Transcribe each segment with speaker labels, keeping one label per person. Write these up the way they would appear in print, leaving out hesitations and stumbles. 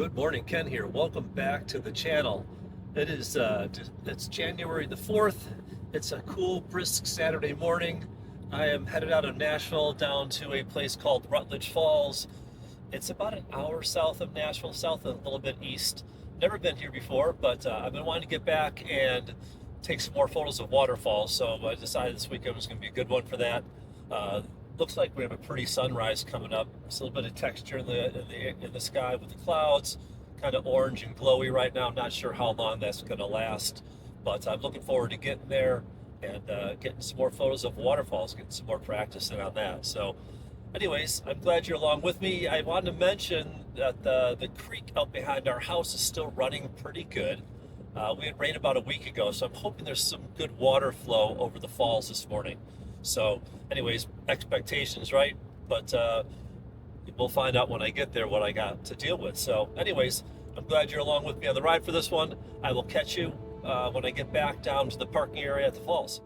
Speaker 1: Good morning, Ken here. Welcome back to the channel. It's January the 4th. It's a cool, brisk Saturday morning. I am headed out of Nashville down to a place called Rutledge Falls. It's about an hour south of Nashville, south and a little bit east. Never been here before, but I've been wanting to get back and take some more photos of waterfalls. So I decided this weekend was going to be a good one for that. Uh, Looks like we have a pretty sunrise coming up. There's a little bit of texture in the sky with the clouds, kind of orange and glowy right now. I'm not sure how long that's going to last, but I'm looking forward to getting there and getting some more photos of waterfalls, getting some more practice in on that. So anyways, I'm glad you're along with me. I wanted to mention that the creek out behind our house is still running pretty good. We had rain about a week ago, so I'm hoping there's some good water flow over the falls this morning. So anyways, expectations, right? But we'll find out when I get there what I got to deal with. So anyways, I'm glad you're along with me on the ride for this one. I will catch you when I get back down to the parking area at the falls.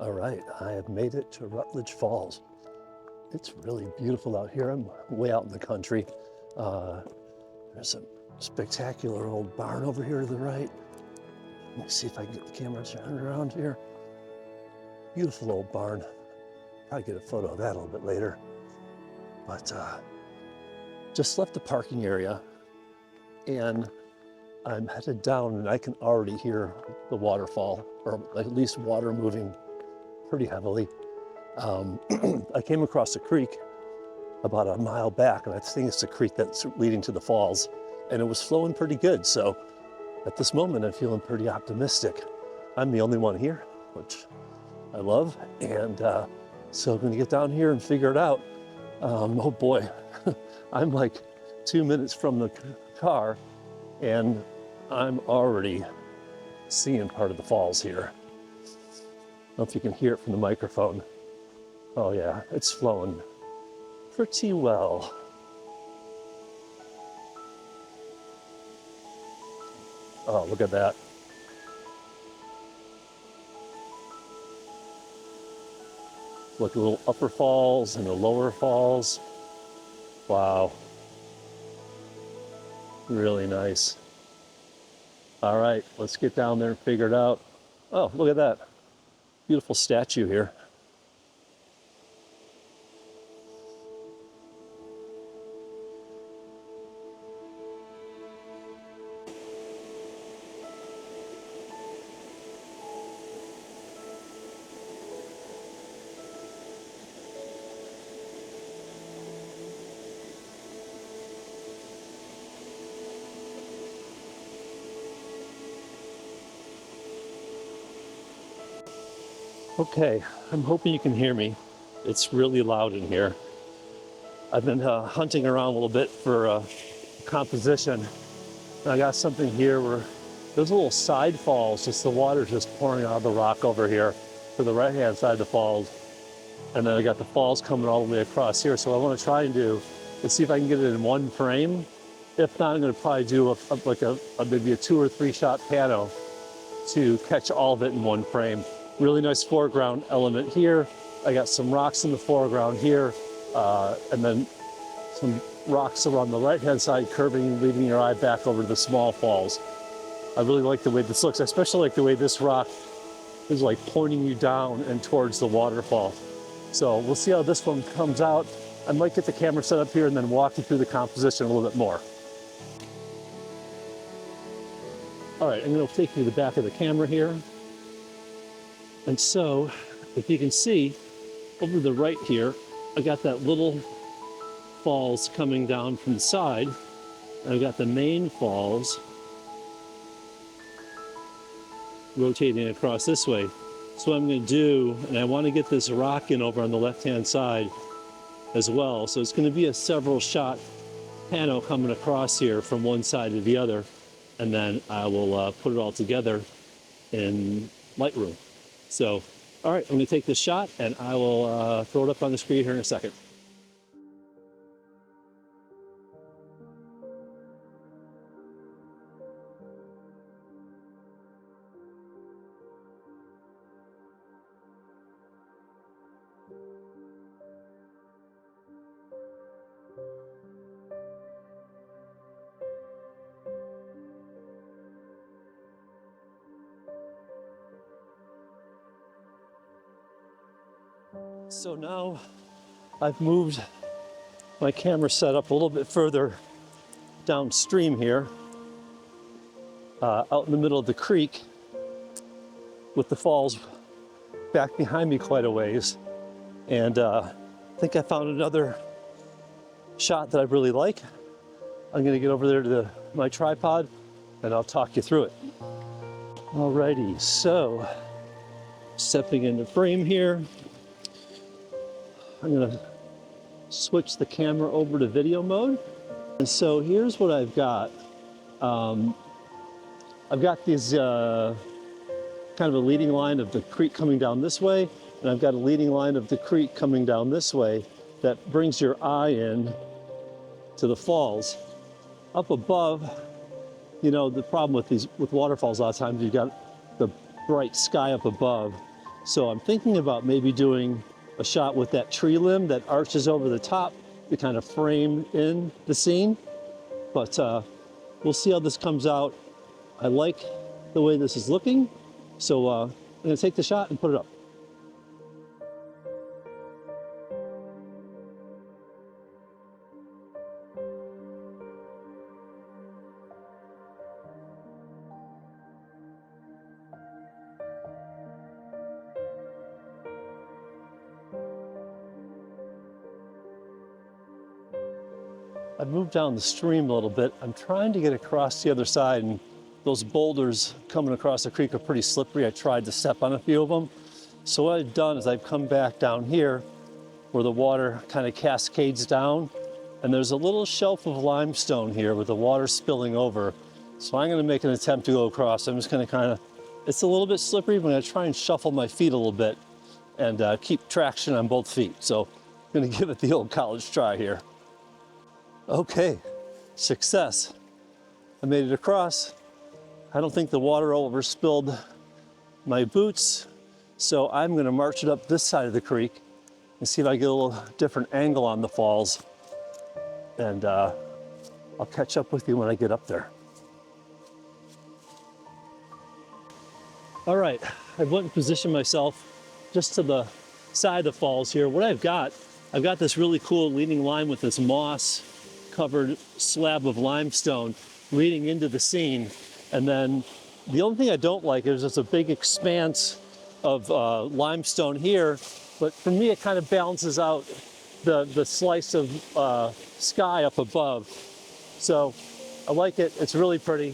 Speaker 1: All right, I have made it to Rutledge Falls. It's really beautiful out here. I'm way out in the country. There's a spectacular old barn over here to the right. Let me see if I can get the camera turned around here. Beautiful old barn. Probably get a photo of that a little bit later. But just left the parking area and I'm headed down and I can already hear the waterfall, or at least water moving pretty heavily. I came across a creek about a mile back, and I think it's the creek that's leading to the falls, and it was flowing pretty good. So at this moment, I'm feeling pretty optimistic. I'm the only one here, which I love, and so I'm gonna get down here and figure it out. Oh boy, I'm like 2 minutes from the car, and I'm already seeing part of the falls here. I don't know if you can hear it from the microphone. Oh yeah, it's flowing pretty well. Oh, look at that. Look, a little upper falls and the lower falls. Wow. Really nice. All right, let's get down there and figure it out. Oh, look at that. Beautiful statue here. Okay, I'm hoping you can hear me. It's really loud in here. I've been hunting around a little bit for composition. And I got something here where there's little side falls, just the water just pouring out of the rock over here to the right-hand side of the falls. And then I got the falls coming all the way across here. So I want to try and let's see if I can get it in one frame. If not, I'm going to probably do maybe a 2 or 3 shot pano to catch all of it in one frame. Really nice foreground element here. I got some rocks in the foreground here, and then some rocks around the right-hand side curving, leading your eye back over to the small falls. I really like the way this looks. I especially like the way this rock is like pointing you down and towards the waterfall. So we'll see how this one comes out. I might get the camera set up here and then walk you through the composition a little bit more. All right, I'm going to take you to the back of the camera here. And so, if you can see, over the right here, I got that little falls coming down from the side. I've got the main falls rotating across this way. So what I'm going to do, and I want to get this rock in over on the left-hand side as well. So it's going to be a several shot pano coming across here from one side to the other. And then I will put it all together in Lightroom. So, all right, I'm going to take this shot and I will throw it up on the screen here in a second. So now I've moved my camera setup a little bit further downstream here, out in the middle of the creek, with the falls back behind me quite a ways. And I think I found another shot that I really like. I'm gonna get over there to my tripod and I'll talk you through it. Alrighty, so stepping into frame here. I'm gonna switch the camera over to video mode. And so here's what I've got. I've got these kind of a leading line of the creek coming down this way, and I've got a leading line of the creek coming down this way that brings your eye in to the falls. Up above, you know, the problem with waterfalls, a lot of times you've got the bright sky up above. So I'm thinking about maybe doing a shot with that tree limb that arches over the top to kind of frame in the scene. But we'll see how this comes out. I like the way this is looking. So I'm gonna take the shot and put it up. I've moved down the stream a little bit. I'm trying to get across the other side, and those boulders coming across the creek are pretty slippery. I tried to step on a few of them. So what I've done is I've come back down here where the water kind of cascades down, and there's a little shelf of limestone here with the water spilling over. So I'm gonna make an attempt to go across. I'm just gonna kind of, it's a little bit slippery, but I'm gonna try and shuffle my feet a little bit and keep traction on both feet. So I'm gonna give it the old college try here. Okay, success. I made it across. I don't think the water overspilled my boots, so I'm gonna march it up this side of the creek and see if I get a little different angle on the falls. And I'll catch up with you when I get up there. All right, I went and positioned myself just to the side of the falls here. What I've got this really cool leading line with this moss covered slab of limestone leading into the scene. And then the only thing I don't like is there's a big expanse of limestone here, but for me it kind of balances out the slice of sky up above. So I like it, it's really pretty.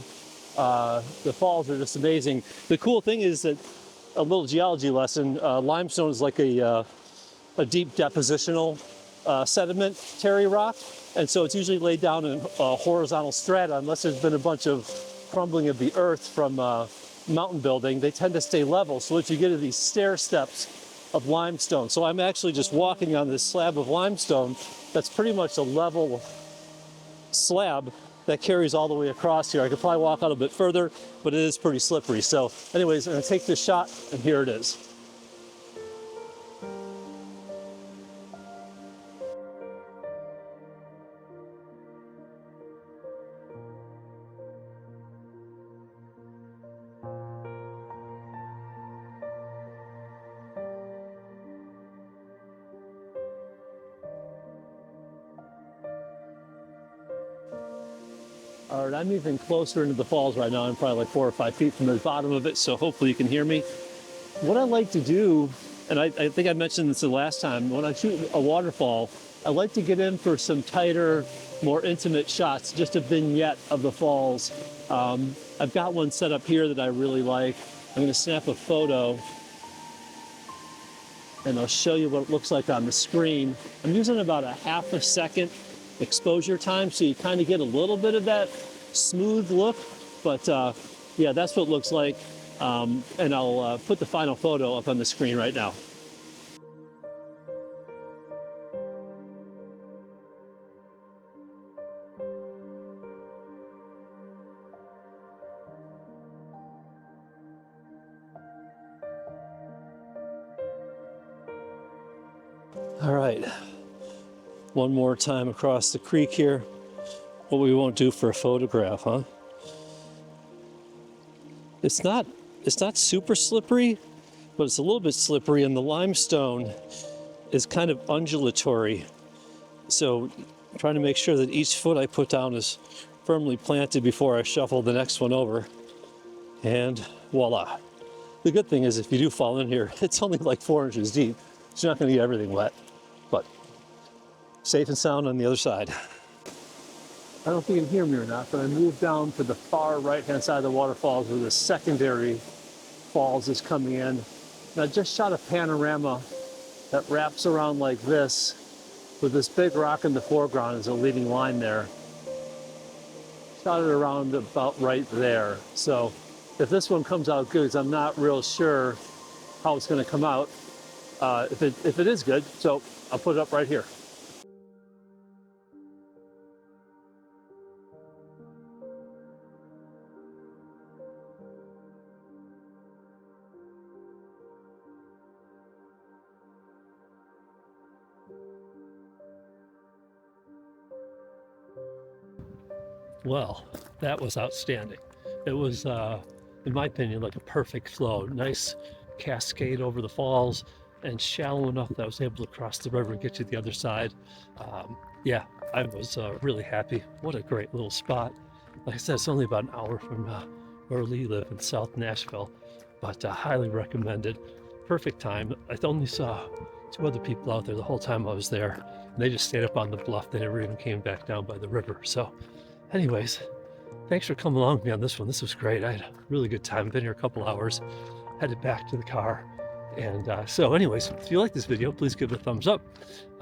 Speaker 1: The falls are just amazing. The cool thing is that, a little geology lesson, limestone is like a deep depositional sedimentary rock. And so it's usually laid down in horizontal strata unless there's been a bunch of crumbling of the earth from mountain building. They tend to stay level. So what you get are these stair steps of limestone. So I'm actually just walking on this slab of limestone that's pretty much a level slab that carries all the way across here. I could probably walk out a bit further, but it is pretty slippery. So anyways, I'm gonna take this shot, and here it is. All right, I'm even closer into the falls right now. I'm probably like 4 or 5 feet from the bottom of it, so hopefully you can hear me. What I like to do, and I think I mentioned this the last time, when I shoot a waterfall, I like to get in for some tighter, more intimate shots, just a vignette of the falls. I've got one set up here that I really like. I'm gonna snap a photo and I'll show you what it looks like on the screen. I'm using about a ½ a second exposure time, so you kind of get a little bit of that smooth look, but yeah, that's what it looks like. And I'll put the final photo up on the screen right now. All right, one more time across the creek here. What we won't do for a photograph, huh? It's not super slippery, but it's a little bit slippery, and the limestone is kind of undulatory. So I'm trying to make sure that each foot I put down is firmly planted before I shuffle the next one over. And voila. The good thing is if you do fall in here, it's only like 4 inches deep. So you're not going to get everything wet, but safe and sound on the other side. I don't know if you can hear me or not, but I moved down to the far right-hand side of the waterfalls where the secondary falls is coming in. And I just shot a panorama that wraps around like this with this big rock in the foreground as a leading line there. Shot it around about right there. So if this one comes out good, 'cause I'm not real sure how it's going to come out. If it is good, so I'll put it up right here. Well, that was outstanding. It was, in my opinion, like a perfect flow. Nice cascade over the falls and shallow enough that I was able to cross the river and get to the other side. Yeah, I was really happy. What a great little spot. Like I said, it's only about an hour from where we live in South Nashville, but highly recommended. Perfect time. I only saw 2 other people out there the whole time I was there. And they just stayed up on the bluff. They never even came back down by the river. So anyways, thanks for coming along with me on this one. This was great. I had a really good time. Been here a couple hours, headed back to the car. And so anyways, if you like this video, please give it a thumbs up.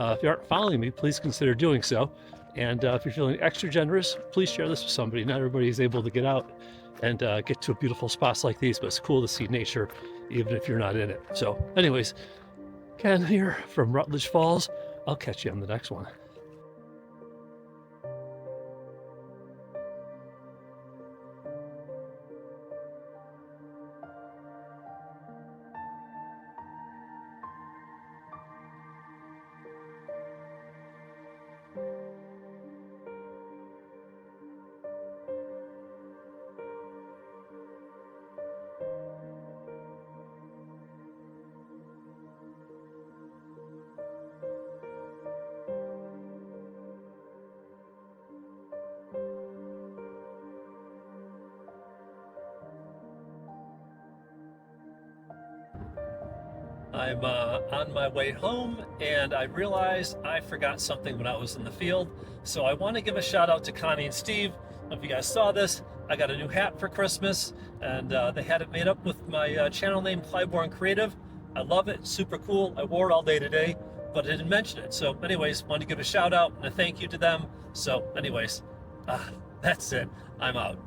Speaker 1: If you aren't following me, please consider doing so. And if you're feeling extra generous, please share this with somebody. Not everybody is able to get out and get to beautiful spots like these, but it's cool to see nature, even if you're not in it. So anyways, Ken here from Rutledge Falls. I'll catch you on the next one. I'm on my way home and I realized I forgot something when I was in the field. So I want to give a shout out to Connie and Steve. I don't know if you guys saw this. I got a new hat for Christmas and they had it made up with my channel name, Clibourn Creative. I love it, super cool. I wore it all day today, but I didn't mention it. So anyways, wanted to give a shout out and a thank you to them. So anyways, that's it. I'm out.